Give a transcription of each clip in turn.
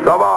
1.25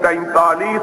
43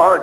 5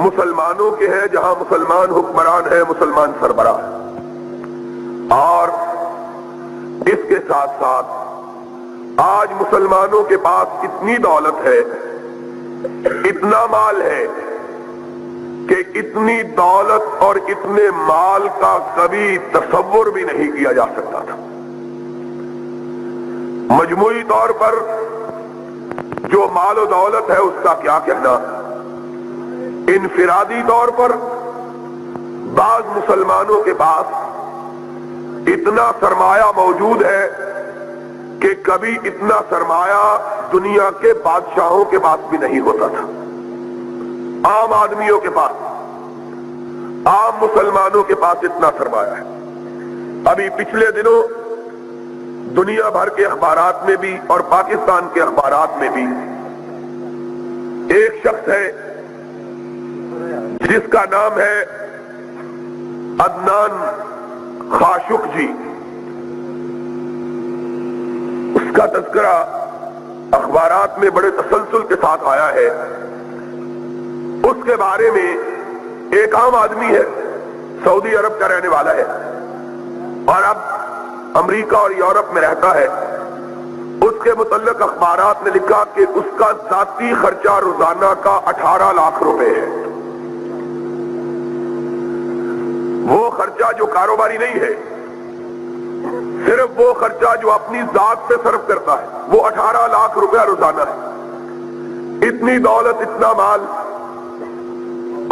مسلمانوں کے ہیں، جہاں مسلمان حکمران ہیں، مسلمان سربراہ ہیں، اور اس کے ساتھ ساتھ آج مسلمانوں کے پاس اتنی دولت ہے، اتنا مال ہے کہ اتنی دولت اور اتنے مال کا کبھی تصور بھی نہیں کیا جا سکتا تھا۔ مجموعی طور پر جو مال و دولت ہے اس کا کیا کہنا، انفرادی طور پر بعض مسلمانوں کے پاس اتنا سرمایہ موجود ہے کہ کبھی اتنا سرمایہ دنیا کے بادشاہوں کے پاس بھی نہیں ہوتا تھا، عام آدمیوں کے پاس، عام مسلمانوں کے پاس اتنا سرمایہ ہے۔ ابھی پچھلے دنوں دنیا بھر کے اخبارات میں بھی اور پاکستان کے اخبارات میں بھی ایک شخص ہے جس کا نام ہے عدنان خاشق جی، اس کا تذکرہ اخبارات میں بڑے تسلسل کے ساتھ آیا ہے۔ اس کے بارے میں ایک عام آدمی ہے، سعودی عرب کا رہنے والا ہے اور اب امریکہ اور یورپ میں رہتا ہے۔ اس کے متعلق اخبارات نے لکھا کہ اس کا ذاتی خرچہ روزانہ کا 18 لاکھ روپے ہے۔ وہ خرچہ جو کاروباری نہیں ہے، صرف وہ خرچہ جو اپنی ذات پہ صرف کرتا ہے، وہ 18 لاکھ روپیہ روزانہ ہے۔ اتنی دولت، اتنا مال،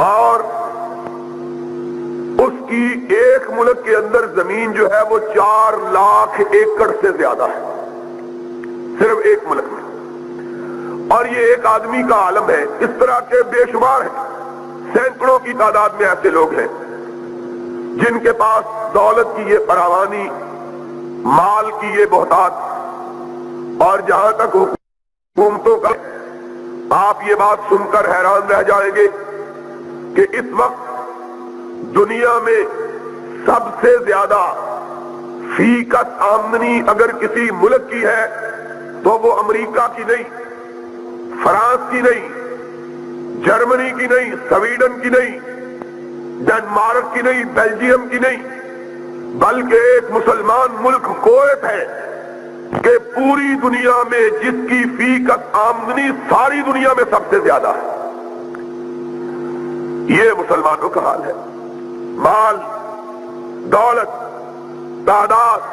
اور اس کی ایک ملک کے اندر زمین جو ہے وہ 4 لاکھ ایکڑ سے زیادہ ہے، صرف ایک ملک میں۔ اور یہ ایک آدمی کا عالم ہے۔ اس طرح کے بے شمار ہیں، سینکڑوں کی تعداد میں ایسے لوگ ہیں جن کے پاس دولت کی یہ فراوانی، مال کی یہ بہتات، اور جہاں تک حکومتوں کا، آپ یہ بات سن کر حیران رہ جائیں گے کہ اس وقت دنیا میں سب سے زیادہ فی کس آمدنی اگر کسی ملک کی ہے تو وہ امریکہ کی نہیں، فرانس کی نہیں، جرمنی کی نہیں، سویڈن کی نہیں، ڈنمارک کی نہیں، بیلجیم کی نہیں، بلکہ ایک مسلمان ملک کویت ہے کہ پوری دنیا میں جس کی فی کس آمدنی ساری دنیا میں سب سے زیادہ ہے۔ یہ مسلمانوں کا حال ہے، مال، دولت، تعداد،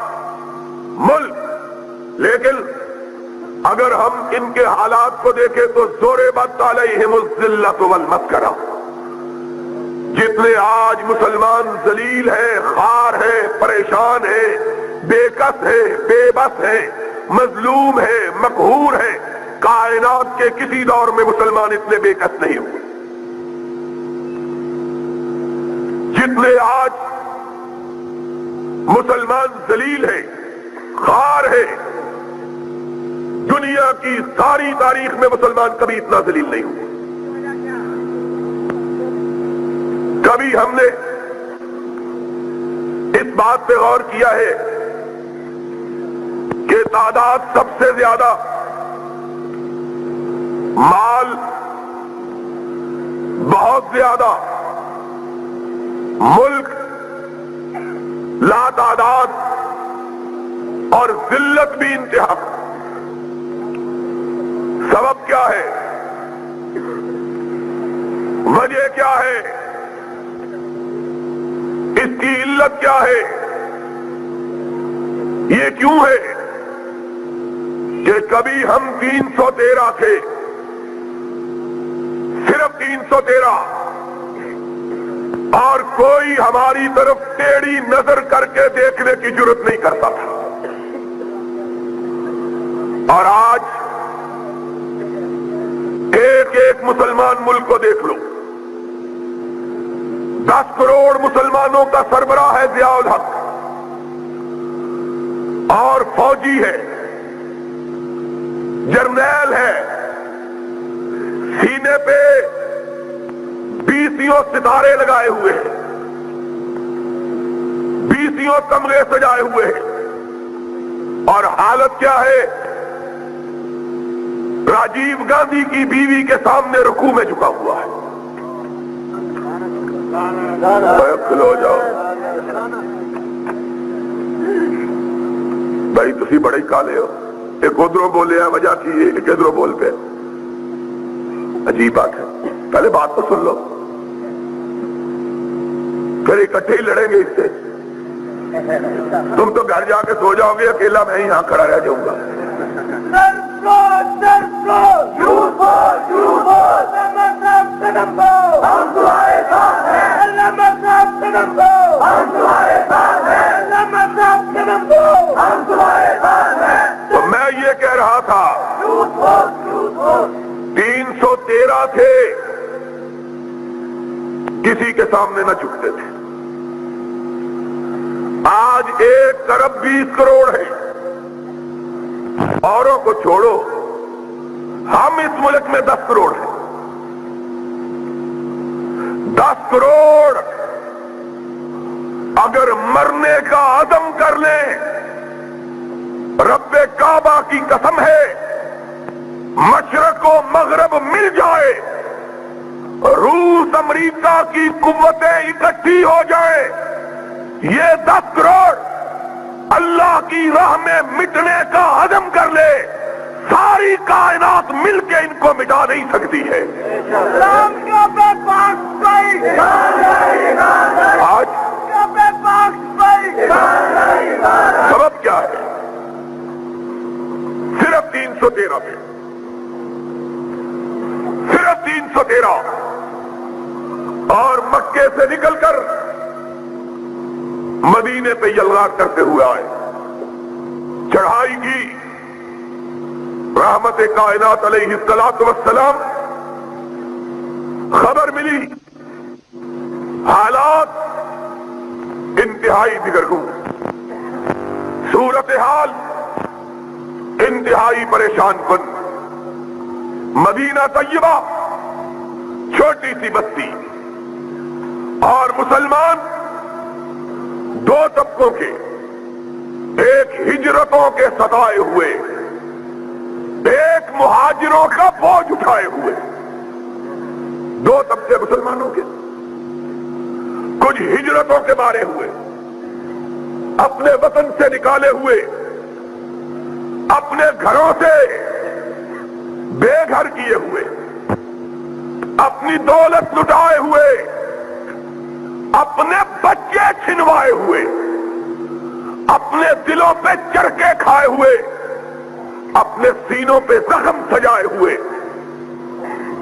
ملک۔ لیکن اگر ہم ان کے حالات کو دیکھیں تو ضربت علیہم الذلۃ والمسکنہ، جتنے آج مسلمان ذلیل ہیں، خوار ہیں، پریشان ہیں، بے کس ہیں، بے بس ہیں، مظلوم ہیں، مقہور ہیں، کائنات کے کسی دور میں مسلمان اتنے بے کس نہیں ہوئے۔ جتنے آج مسلمان ذلیل ہیں، خوار ہیں، دنیا کی ساری تاریخ میں مسلمان کبھی اتنا ذلیل نہیں ہوئے۔ کبھی ہم نے اس بات پہ غور کیا ہے کہ تعداد سب سے زیادہ، مال بہت زیادہ، ملک لا تعداد، اور ذلت بھی انتہا، سبب کیا ہے؟ وجہ کیا ہے؟ اس کی علت کیا ہے؟ یہ کیوں ہے کہ کبھی ہم 313 تھے، صرف 313، اور کوئی ہماری طرف ٹیڑھی نظر کر کے دیکھنے کی جرات نہیں کرتا تھا، اور آج ایک ایک مسلمان ملک کو دیکھ لو، 10 کروڑ مسلمانوں کا سربراہ ہے ضیاء الحق، اور فوجی ہے، جرنیل ہے، سینے پہ 20 ستارے لگائے ہوئے ہیں، 20 تمغے سجائے ہوئے ہیں، اور حالت کیا ہے؟ راجیو گاندھی کی بیوی کے سامنے رکوع میں جھکا ہوا ہے۔ کھلو جاؤ بھائی، تسی بڑے کالے ہو. ایک ادھروں بولے ہیں وجہ کی ہے، ایک ادھروں بول پہ. عجیب بات ہے. پہلے بات تو سن لو، پھر اکٹھے ہی لڑیں گے اس سے. تم تو گھر جا کے سو جاؤ گے، اکیلا میں یہاں کھڑا رہ جاؤں گا. تو میں یہ کہہ رہا تھا 313 تھے، کسی کے سامنے نہ جھکتے تھے. آج 1 ارب 20 کروڑ ہے. اوروں کو چھوڑو، ہم اس ملک میں 10 کروڑ ہیں. 10 کروڑ اگر مرنے کا عزم کر لیں، رب کعبہ کی قسم ہے، مشرق و مغرب مل جائے، روس امریکہ کی قوتیں اکٹھی ہو جائے، یہ 10 کروڑ اللہ کی راہ میں مٹنے کا عزم کر لے، ساری کائنات مل کے ان کو مٹا نہیں سکتی ہے. آج سبب کیا ہے؟ صرف 313 پہ، صرف 313. اور مکے سے نکل کر مدینے پہ یلغار کرتے ہوئے آئے، چڑھائی کی. رحمت کائنات علیہ الصلوۃ والسلام، خبر ملی حالات انتہائی دگرگوں، صورتحال انتہائی پریشان کن. مدینہ طیبہ چھوٹی سی بستی، اور مسلمان 2 طبقوں کے، ایک ہجرتوں کے ستائے ہوئے، ایک مہاجروں کا بوجھ اٹھائے ہوئے. 2 طبقے مسلمانوں کے، کچھ ہجرتوں کے مارے ہوئے، اپنے وطن سے نکالے ہوئے، اپنے گھروں سے بے گھر کیے ہوئے، اپنی دولت لٹائے ہوئے، اپنے بچے چھنوائے ہوئے، اپنے دلوں پہ چرکے کھائے ہوئے، اپنے سینوں پہ زخم سجائے ہوئے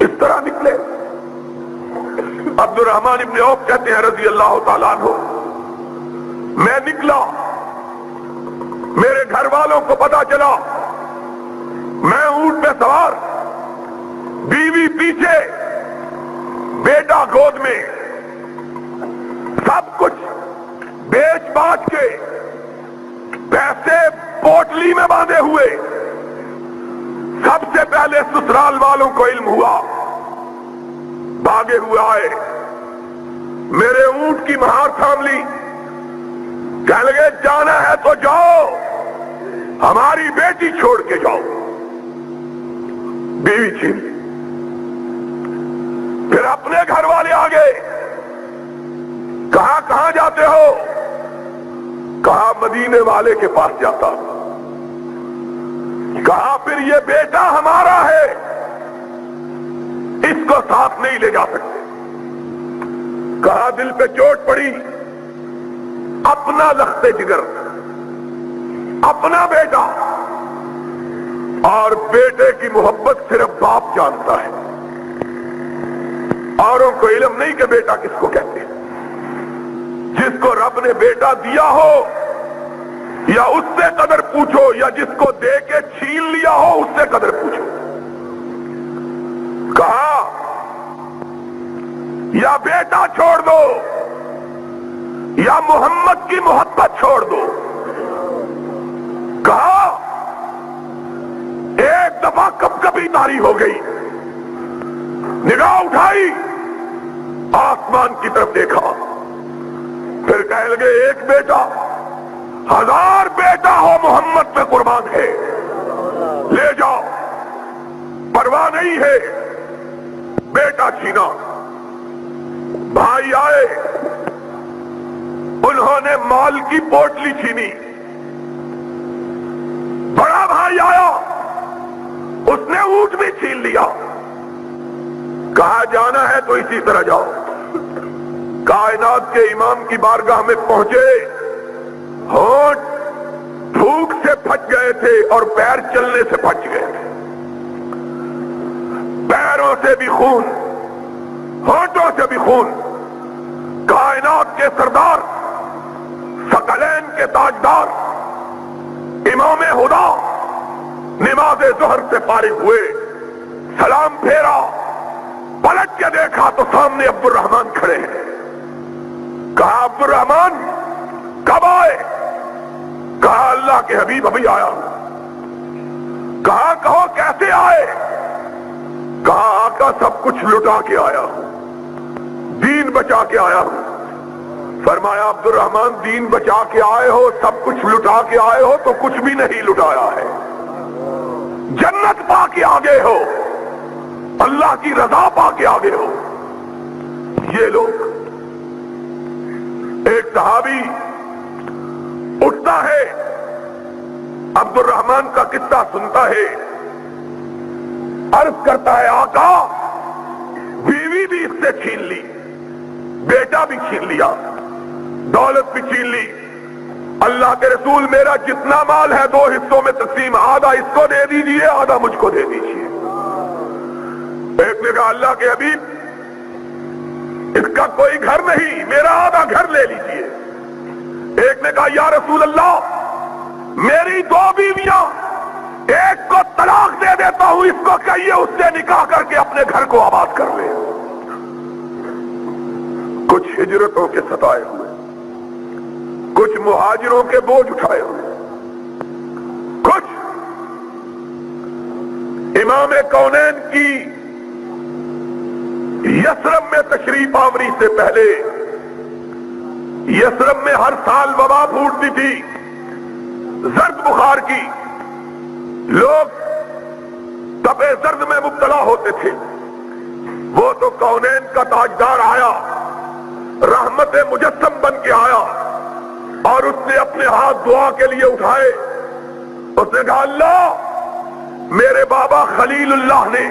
اس طرح نکلے. عبد الرحمن ابن عوف کہتے ہیں رضی اللہ تعالیٰ عنہ، میں نکلا، میرے گھر والوں کو پتا چلا، میں اونٹ پہ سوار، بیوی پیچھے، بیٹا گود میں، سب کچھ بیچ باچ کے، پیسے پوٹلی میں باندھے ہوئے. سب سے پہلے سسرال والوں کو علم ہوا، بھاگے ہوئے آئے، میرے اونٹ کی مہار تھام لی، کہنے لگے جانا ہے تو جاؤ، ہماری بیٹی چھوڑ کے جاؤ. بیوی چھین لی. پھر اپنے گھر والے آگے، کہاں کہاں جاتے ہو؟ کہا مدینے والے کے پاس جاتا. کہا پھر یہ بیٹا ہمارا ہے، اس کو ساتھ نہیں لے جا سکتے. کہا دل پہ چوٹ پڑی، اپنا لخت جگر، اپنا بیٹا، اور بیٹے کی محبت صرف باپ جانتا ہے، اوروں کو علم نہیں کہ بیٹا کس کو کہتے ہیں. جس کو رب نے بیٹا دیا ہو یا اس سے قدر پوچھو، یا جس کو دے کے چھین لیا ہو اس سے قدر پوچھو. کہا یا بیٹا چھوڑ دو یا محمد کی محبت چھوڑ دو. کہا ایک دفعہ کب کبھی تاری ہو گئی، نگاہ اٹھائی، آسمان کی طرف دیکھا، پھر کہنے لگے ایک بیٹا، 1000 بیٹا ہو محمد پہ قربان ہے، لے جاؤ، پرواہ نہیں ہے. بیٹا چھینا، بھائی آئے، انہوں نے مال کی پوٹلی چھینی. بڑا بھائی آیا، اس نے اونٹ بھی چھین لیا. کہا جانا ہے تو اسی طرح جاؤ. کائنات کے امام کی بارگاہ میں پہنچے، ہونٹ بھوک سے پھٹ گئے تھے اور پیر چلنے سے پھٹ گئے تھے. پیروں سے بھی خون، ہونٹوں سے بھی خون. کائنات کے سردار، ثقلین کے تاجدار، امام ہدا نماز ظہر سے فارغ ہوئے، سلام پھیرا، پلٹ کے دیکھا تو سامنے عبد الرحمن کھڑے ہیں. کہا عبد الرحمن کب آئے؟ کہا اللہ کے حبیب ابھی آیا ہوں. کہا کہو کیسے آئے؟ کہا آقا سب کچھ لٹا کے آیا ہوں، دین بچا کے آیا ہوں. فرمایا عبد الرحمن دین بچا کے آئے ہو، سب کچھ لٹا کے آئے ہو تو کچھ بھی نہیں لٹایا ہے. جنت پا کے آگے ہو، اللہ کی رضا پا کے آگے ہو. یہ لوگ، ایک صحابی اٹھتا ہے، عبد الرحمن کا قصہ سنتا ہے، عرض کرتا ہے آقا بیوی بھی اس سے چھین لی، بیٹا بھی چھین لیا، دولت بھی چھین لی. اللہ کے رسول میرا جتنا مال ہے 2 حصوں میں تقسیم، آدھا اس کو دے دیجئے، آدھا مجھ کو دے دیجئے. ایک نے کہا اللہ کے حبیب اس کا کوئی گھر نہیں، میرا آدھا گھر لے لیجئے. ایک نے کہا یا رسول اللہ میری 2 بیویاں، ایک کو طلاق دے دیتا ہوں، اس کو کہیے اس سے نکاح کر کے اپنے گھر کو آباد کر لے. کچھ ہجرتوں کے ستائے ہوئے، کچھ مہاجروں کے بوجھ اٹھائے ہوئے، کچھ امام کونین کی یثرب میں تشریف آوری سے پہلے، یثرب میں ہر سال وبا پھوٹتی تھی، زرد بخار کی، لوگ تپے زرد میں مبتلا ہوتے تھے. وہ تو کونین کا تاجدار آیا، رحمت مجسم بن کے آیا، اور اس نے اپنے ہاتھ دعا کے لیے اٹھائے. اس نے کہا اللہ میرے بابا خلیل اللہ نے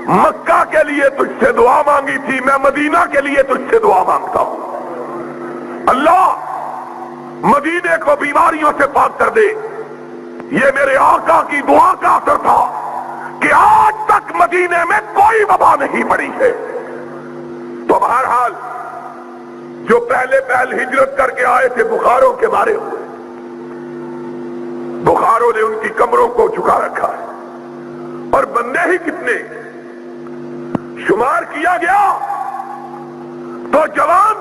مکہ کے لیے تجھ سے دعا مانگی تھی، میں مدینہ کے لیے تجھ سے دعا مانگتا ہوں. اللہ مدینے کو بیماریوں سے پاک کر دے. یہ میرے آقا کی دعا کا اثر تھا کہ آج تک مدینے میں کوئی وبا نہیں پڑی ہے. تو بہرحال جو پہلے ہجرت کر کے آئے تھے بخاروں کے مارے ہوئے، بخاروں نے ان کی کمروں کو جھکا رکھا ہے. اور بندے ہی کتنے، شمار کیا گیا تو جوان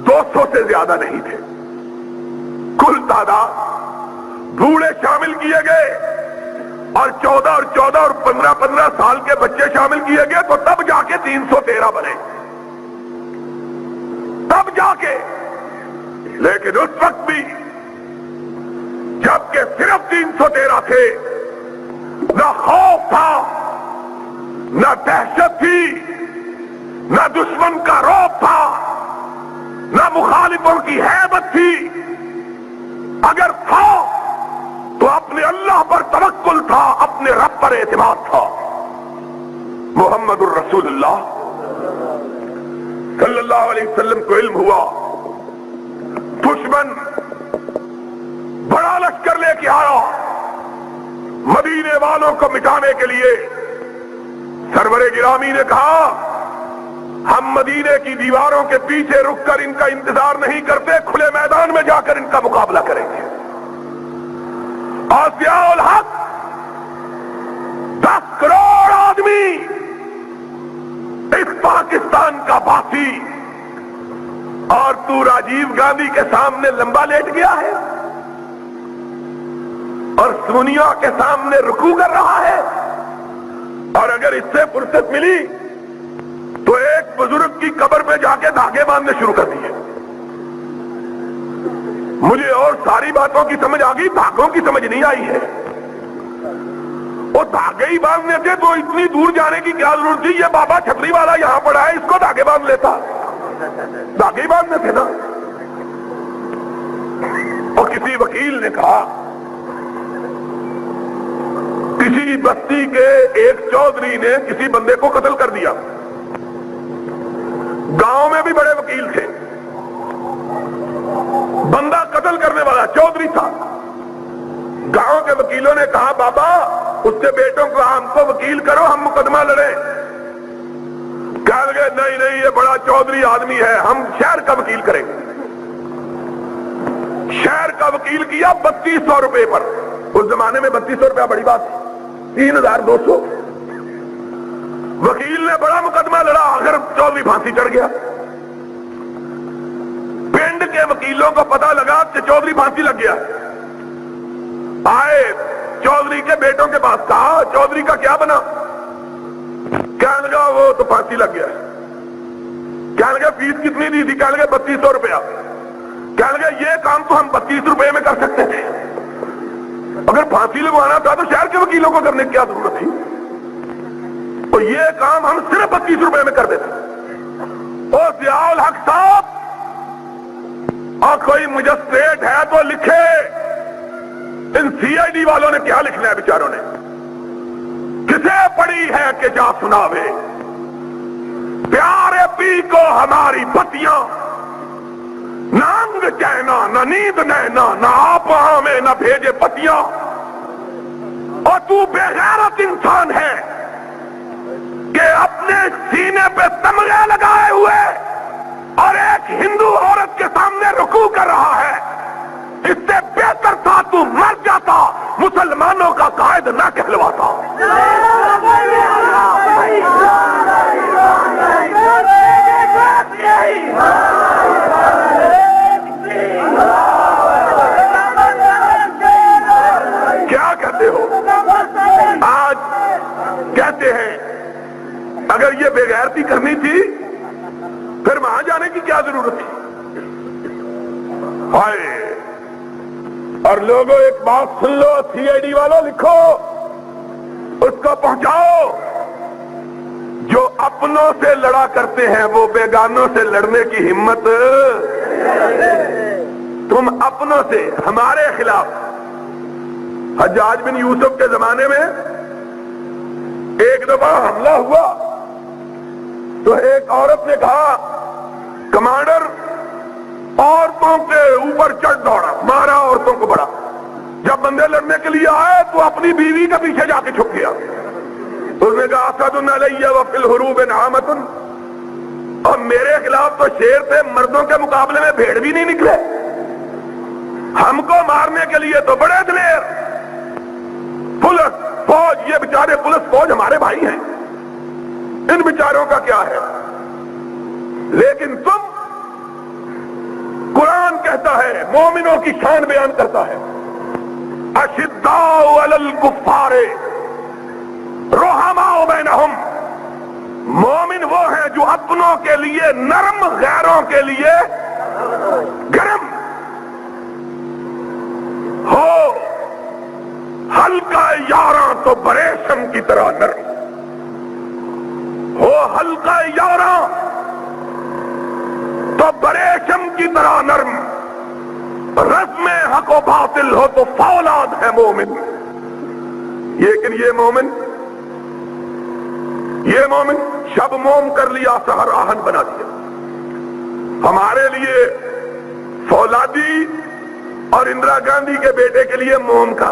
200 سے زیادہ نہیں تھے. کل تعداد بوڑھے شامل کیے گئے اور 14 اور 15 سال کے بچے شامل کیے گئے تو تب جا کے 313 بنے، تب جا کے. لیکن اس وقت بھی جب کہ صرف 313 تھے، نہ خوف تھا، نہ دہشت تھی، نہ دشمن کا رعب تھا، نہ مخالفوں کی ہیبت تھی. اگر تھا تو اپنے اللہ پر توکل تھا، اپنے رب پر اعتماد تھا. محمد الرسول اللہ صلی اللہ علیہ وسلم کو علم ہوا دشمن بڑا لشکر لے کے آیا مدینے والوں کو مٹانے کے لیے. سرور گرامی نے کہا ہم مدینے کی دیواروں کے پیچھے رک کر ان کا انتظار نہیں کرتے، کھلے میدان میں جا کر ان کا مقابلہ کریں گے. آسیاء الحق 10 کروڑ آدمی اس پاکستان کا باسی، اور تو راجیو گاندھی کے سامنے لمبا لیٹ گیا ہے اور سونیا کے سامنے رکوع کر رہا ہے. اور اگر اس سے فرصت ملی تو ایک بزرگ کی قبر پہ جا کے دھاگے باندھنے شروع کر دیے. مجھے اور ساری باتوں کی سمجھ آ گئی، دھاگوں کی سمجھ نہیں آئی ہے. وہ دھاگے ہی باندھنے تھے تو اتنی دور جانے کی کیا ضرورت تھی؟ یہ بابا چھتری والا یہاں پڑا ہے، اس کو دھاگے باندھ لیتا، دھاگے ہی باندھنے تھے نا۔ اور کسی وکیل نے کہا کسی بستی کے ایک چودھری نے کسی بندے کو قتل کر دیا، گاؤں میں بھی بڑے وکیل تھے، بندہ قتل کرنے والا چودھری تھا۔ گاؤں کے وکیلوں نے کہا بابا اس کے بیٹوں کو ہم کو وکیل کرو، ہم مقدمہ لڑیں۔ کہہ لگے نہیں نہیں یہ بڑا چودھری آدمی ہے، ہم شہر کا وکیل کریں گے۔ شہر کا وکیل کیا 3200 روپے پر، اس زمانے میں 3200 روپیہ بڑی بات تھی، 3200۔ وکیل نے بڑا مقدمہ لڑا، آخر چودھری پھانسی چڑھ گیا۔ پنڈ کے وکیلوں کو پتا لگا کہ چودھری پھانسی لگ گیا، آئے چودھری کے بیٹوں کے پاس، کہا چودھری کا کیا بنا؟ کہنے لگا وہ تو پھانسی لگ گیا۔ کہنے لگا فیس کتنی دی تھی؟ کہنے لگا 3200 روپیہ۔ کہنے لگا یہ کام تو ہم 32 روپے میں کر سکتے تھے، اگر پھانسی لگوانا تھا تو شہر کے وکیلوں کو کرنے کی کیا ضرورت تھی؟ تو یہ کام ہم صرف 32 روپے میں کر دیتے۔ اور ضیاء الحق صاحب اور کوئی مجسٹریٹ ہے تو لکھے، ان سی آئی ڈی والوں نے کیا لکھنا ہے بیچاروں نے؟ کسے پڑی ہے کہ جا سناوے، پیارے پی کو ہماری بتیاں، نہ انگ چینا نہ نیند نینا، نہ آپ ہمیں نہ بھیجے پتیاں۔ اور تو بے غیرت انسان ہے کہ اپنے سینے پہ تمغے لگائے ہوئے اور ایک ہندو عورت کے سامنے رکوع کر رہا ہے، اس سے بہتر تھا تو مر جاتا، مسلمانوں کا قائد نہ کہلواتا۔ کیا کہتے ہو؟ آج کہتے ہیں اگر یہ بے غیرتی کرنی تھی پھر وہاں جانے کی کیا ضرورت تھی؟ ہائے! اور لوگوں ایک بات سن لو، سی آئی ڈی والوں لکھو، اس کو پہنچاؤ، جو اپنوں سے لڑا کرتے ہیں وہ بیگانوں سے لڑنے کی ہمت، تم اپنوں سے ہمارے خلاف۔ حجاج بن یوسف کے زمانے میں ایک دفعہ حملہ ہوا تو ایک عورت نے کہا کمانڈر عورتوں کے اوپر چڑھ دوڑا، مارا عورتوں کو بڑا، جب بندے لڑنے کے لیے آئے تو اپنی بیوی کے پیچھے جا کے چھپ گیا۔ اس نے کہا اسد علی وفی الحروب نعمت، اور میرے خلاف تو شیر تھے، مردوں کے مقابلے میں بھیڑ بھی نہیں نکلے، ہم کو مارنے کے لیے تو بڑے دلیر۔ پولیس فوج، یہ بیچارے پولیس فوج ہمارے بھائی ہیں، ان بیچاروں کا کیا ہے؟ لیکن تم، قرآن کہتا ہے، مومنوں کی شان بیان کرتا ہے، اشداء علی الکفار رحماء بینہم، مومن وہ ہیں جو اپنوں کے لیے نرم، غیروں کے لیے گرم ہو، ہلکا یاراں تو بریشم کی طرح نرم ہو، ہلکا یاراں تو بریشم کی طرح نرم، رزم حق و باطل ہو تو فولاد ہے مومن۔ لیکن یہ مومن شب موم کر لیا، سحر آہن بنا دیا۔ ہمارے لیے فولادی اور اندرا گاندھی کے بیٹے کے لیے موم کا،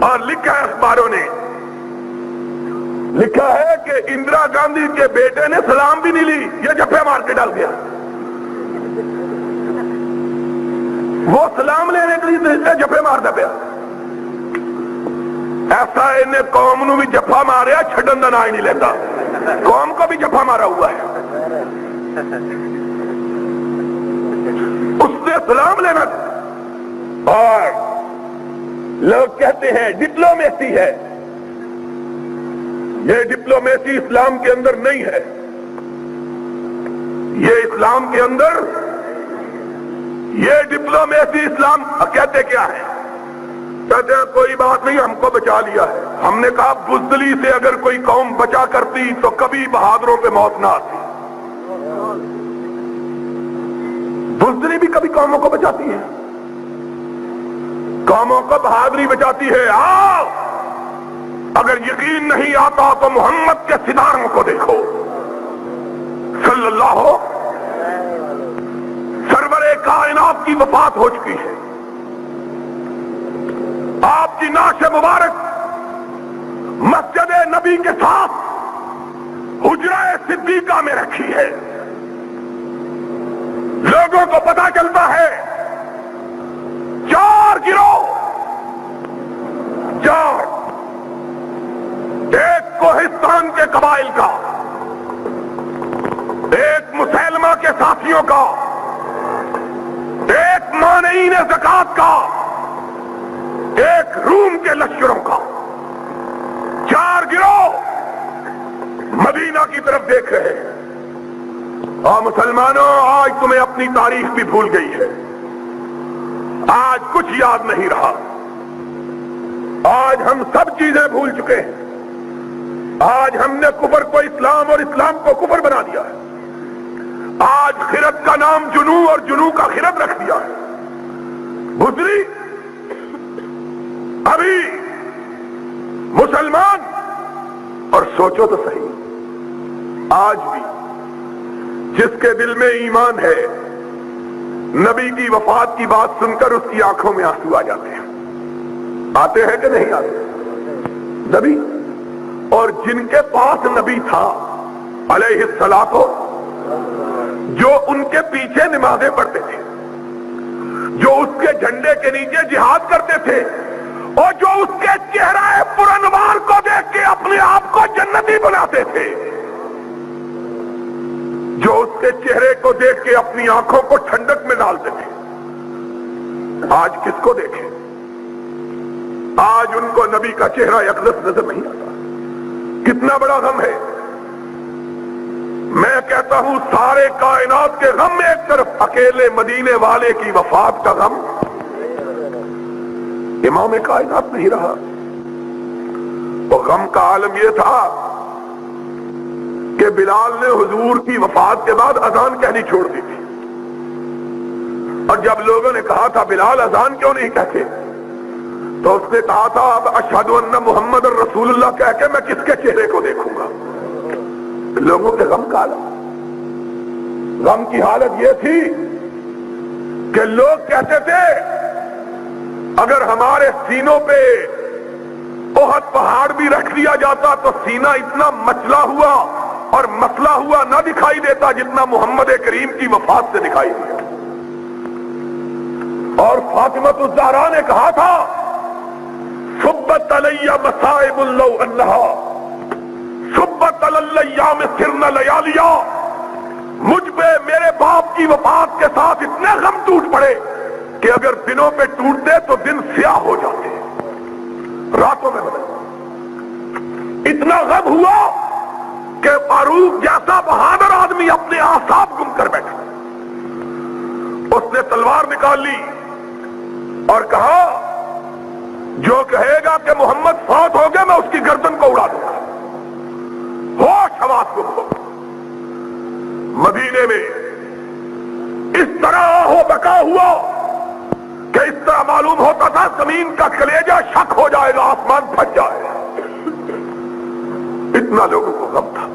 اور لکھا ہے اخباروں نے، لکھا ہے کہ اندرا گاندھی کے بیٹے نے سلام بھی نہیں لی، یہ جھپے مار کے ڈال گیا۔ وہ سلام لینے کے لیے جھپے مارتا پیا، ایسا انہیں قوم نو بھی جھپا ماریا، چھڈن دا نا ہی نہیں لیتا، قوم کو بھی جھپا مارا ہوا ہے۔ اس سے سلام لینا، اور لوگ کہتے ہیں ڈپلومیسی ہے، یہ ڈپلومیسی اسلام کے اندر نہیں ہے، یہ اسلام کے اندر، یہ ڈپلومیسی اسلام کہتے کیا ہے؟ کہتے ہیں کوئی بات نہیں، ہم کو بچا لیا ہے۔ ہم نے کہا بزدلی سے اگر کوئی قوم بچا کرتی تو کبھی بہادروں پہ موت نہ آتی۔ بزدلی بھی کبھی قوموں کو بچاتی ہے، قوموں کو بہادری بچاتی ہے۔ آؤ، اگر یقین نہیں آتا تو محمد کے ستاروں کو دیکھو، صلی اللہ سرور کائنات کی وفات ہو چکی ہے، آپ کی نعش مبارک مسجد نبی کے ساتھ حجرہ صدیقہ میں رکھی ہے۔ لوگوں کو پتا چلتا ہے چار گروہ، چار، ایک کوہستان کے قبائل کا، ایک مسلمہ کے ساتھیوں کا، ایک مانعین زکات کا، ایک روم کے لشکروں کا، چار گروہ مدینہ کی طرف دیکھ رہے ہیں۔ اور مسلمانوں، آج تمہیں اپنی تاریخ بھی بھول گئی ہے، آج کچھ یاد نہیں رہا، آج ہم سب چیزیں بھول چکے ہیں۔ آج ہم نے کفر کو اسلام اور اسلام کو کفر بنا دیا ہے۔ آج خرد کا نام جنو اور جنو کا خرد رکھ دیا ہے۔ بزدلی ابھی مسلمان، اور سوچو تو صحیح، آج بھی جس کے دل میں ایمان ہے، نبی کی وفات کی بات سن کر اس کی آنکھوں میں آنسو آ جاتے ہیں۔ آتے ہیں کہ نہیں آتے؟ نبی، اور جن کے پاس نبی تھا علیہ الصلوۃ، جو ان کے پیچھے نمازیں پڑھتے تھے، جو اس کے جھنڈے کے نیچے جہاد کرتے تھے، اور جو اس کے چہرہ پرانوار کو دیکھ کے اپنے آپ کو جنتی بناتے تھے، جو اس کے چہرے کو دیکھ کے اپنی آنکھوں کو ٹھنڈک میں ڈالتے تھے، آج کس کو دیکھیں؟ آج ان کو نبی کا چہرہ اقدس نظر نہیں آتا۔ کتنا بڑا غم ہے۔ میں کہتا ہوں سارے کائنات کے غم ایک طرف، اکیلے مدینے والے کی وفات کا غم امام کائنات نہیں رہا۔ وہ غم کا عالم یہ تھا کہ بلال نے حضور کی وفات کے بعد اذان کہنی چھوڑ دی تھی، اور جب لوگوں نے کہا تھا بلال اذان کیوں نہیں کہتے، تو اس نے کہا تھا اب اشہد ان محمد رسول اللہ کہہ کے میں کس کے چہرے کو دیکھوں گا۔ لوگوں کے غم کا عالم، غم کی حالت یہ تھی کہ لوگ کہتے تھے اگر ہمارے سینوں پہ احد پہاڑ بھی رکھ دیا جاتا تو سینہ اتنا مچلا ہوا اور مسئلہ ہوا نہ دکھائی دیتا جتنا محمد کریم کی وفات سے دکھائی دیا۔ اور فاطمہ الزہرا نے کہا تھا صبت علی مصائب لو انہا صبت علی الایام سرن لیالیا، مجھ پہ میرے باپ کی وفات کے ساتھ اتنے غم ٹوٹ پڑے کہ اگر دنوں پہ ٹوٹتے تو دن سیاہ ہو جاتے، راتوں میں بدل۔ اتنا غم ہوا کہ فاروق جیسا بہادر آدمی اپنے اعصاب گم کر بیٹھا، اس نے تلوار نکال لی اور کہا جو کہے گا کہ محمد فوت ہو گیا میں اس کی گردن کو اڑا دوں گا۔ ہوش حواس گم ہو۔ مدینے میں اس طرح ہو بکا ہوا کہ اس طرح معلوم ہوتا تھا زمین کا کلیجہ شک ہو جائے گا، آسمان پھٹ جائے گا، اتنا لوگوں کو غم تھا۔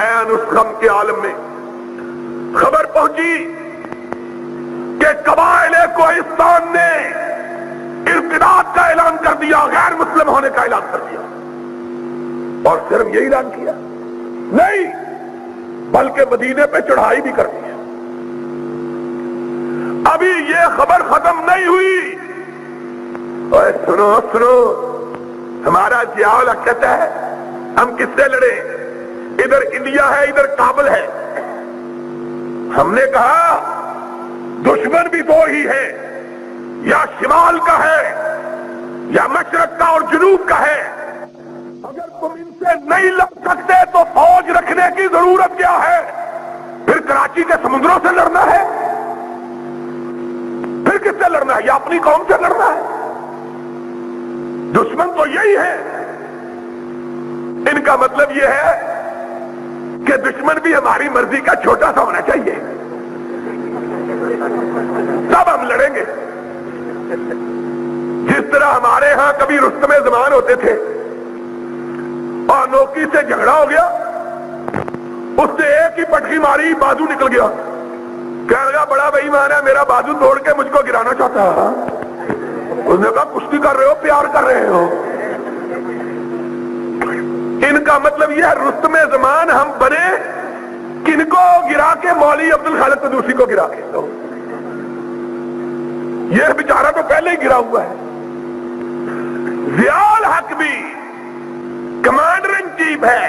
این اس غم کے عالم میں خبر پہنچی کہ قبائل کوہستان نے ارتداد کا اعلان کر دیا، غیر مسلم ہونے کا اعلان کر دیا، اور صرف یہی اعلان کیا نہیں بلکہ مدینے پہ چڑھائی بھی کر دی۔ ابھی یہ خبر ختم نہیں ہوئی، اور سنو سنو، ہمارا ضیاء کہتا ہے ہم کس سے لڑے، ادھر انڈیا ہے ادھر کابل ہے۔ ہم نے کہا دشمن بھی دو ہی ہے، یا شمال کا ہے یا مشرق کا اور جنوب کا ہے۔ اگر تم ان سے نہیں لڑ سکتے تو فوج رکھنے کی ضرورت کیا ہے؟ پھر کراچی کے سمندروں سے لڑنا ہے؟ پھر کس سے لڑنا ہے؟ یا اپنی قوم سے لڑنا ہے؟ دشمن تو یہی ہے. ان کا مطلب یہ ہے کہ دشمن بھی ہماری مرضی کا چھوٹا سا ہونا چاہیے, تب ہم لڑیں گے. جس طرح ہمارے ہاں کبھی رستم زمان ہوتے تھے اور نوکی سے جھگڑا ہو گیا, اس نے ایک ہی پٹکی ماری, بازو نکل گیا, کہنے لگا بڑا بھائی مان ہے, میرا بازو توڑ کے مجھ کو گرانا چاہتا ہے. اس نے کہا کشتی کر رہے ہو, پیار کر رہے ہو. ان کا مطلب یہ ہے رستم زمان ہم بنے کن کو گرا کے, مولوی عبد الخالق قدوسی کو گرا کے. یہ بیچارہ تو پہلے ہی گرا ہوا ہے. ضیاء الحق بھی کمانڈر ان چیف ہے,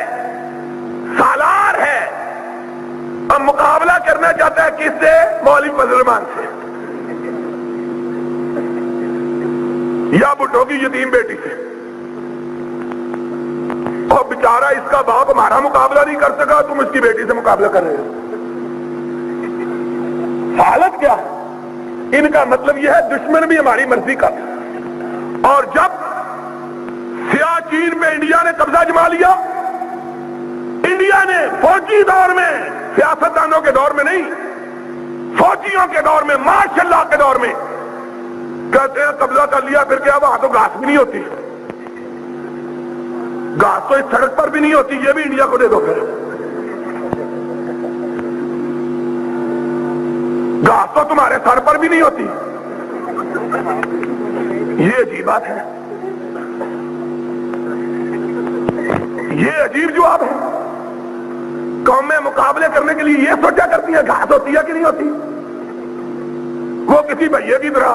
سالار ہے, اب مقابلہ کرنا چاہتا ہے کس سے؟ مولوی فضل الرحمان سے یا بھٹو کی یتیم بیٹی سے. اور بیچارہ اس کا باپ ہمارا مقابلہ نہیں کر سکا, تم اس کی بیٹی سے مقابلہ کر رہے ہو. حالت کیا ہے؟ ان کا مطلب یہ ہے دشمن بھی ہماری مرضی کا. اور جب سیاچین پہ انڈیا نے قبضہ جما لیا, انڈیا نے فوجی دور میں, سیاستدانوں کے دور میں نہیں, فوجیوں کے دور میں, ماشاء اللہ کے دور میں, کہتے ہیں قبضہ کر لیا, پھر کیا وہاں تو گھاس بھی نہیں ہوتی, گھاس تو اس سڑک پر بھی نہیں ہوتی, یہ بھی انڈیا کو دے دو. پھر گھاس تو تمہارے سر پر بھی نہیں ہوتی. یہ عجیب بات ہے, یہ عجیب جواب ہے. قومیں مقابلے کرنے کے لیے یہ سوچا کرتی ہیں گھاس ہوتی ہے کہ نہیں ہوتی. وہ کسی بھائیے کی طرح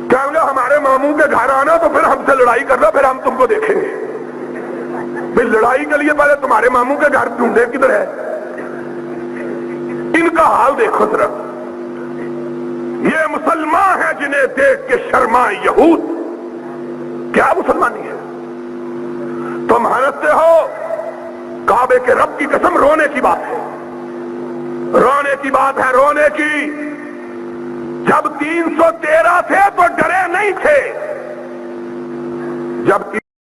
کہیں گے ہمارے ماموں کے گھر آنا تو پھر ہم سے لڑائی کرنا, پھر ہم تم کو دیکھیں گے. بھائی لڑائی کے لیے پہلے تمہارے ماموں کے گھر ڈھونڈے کدھر ہے. ان کا حال دیکھو ذرا. یہ مسلمان ہیں جنہیں دیکھ کے شرمائے یہود. کیا مسلمانی ہے؟ تم ہنستے ہو, کعبے کے رب کی قسم رونے کی بات ہے, رونے کی بات ہے, رونے کی. جب 313 تھے تو ڈرے نہیں تھے, جب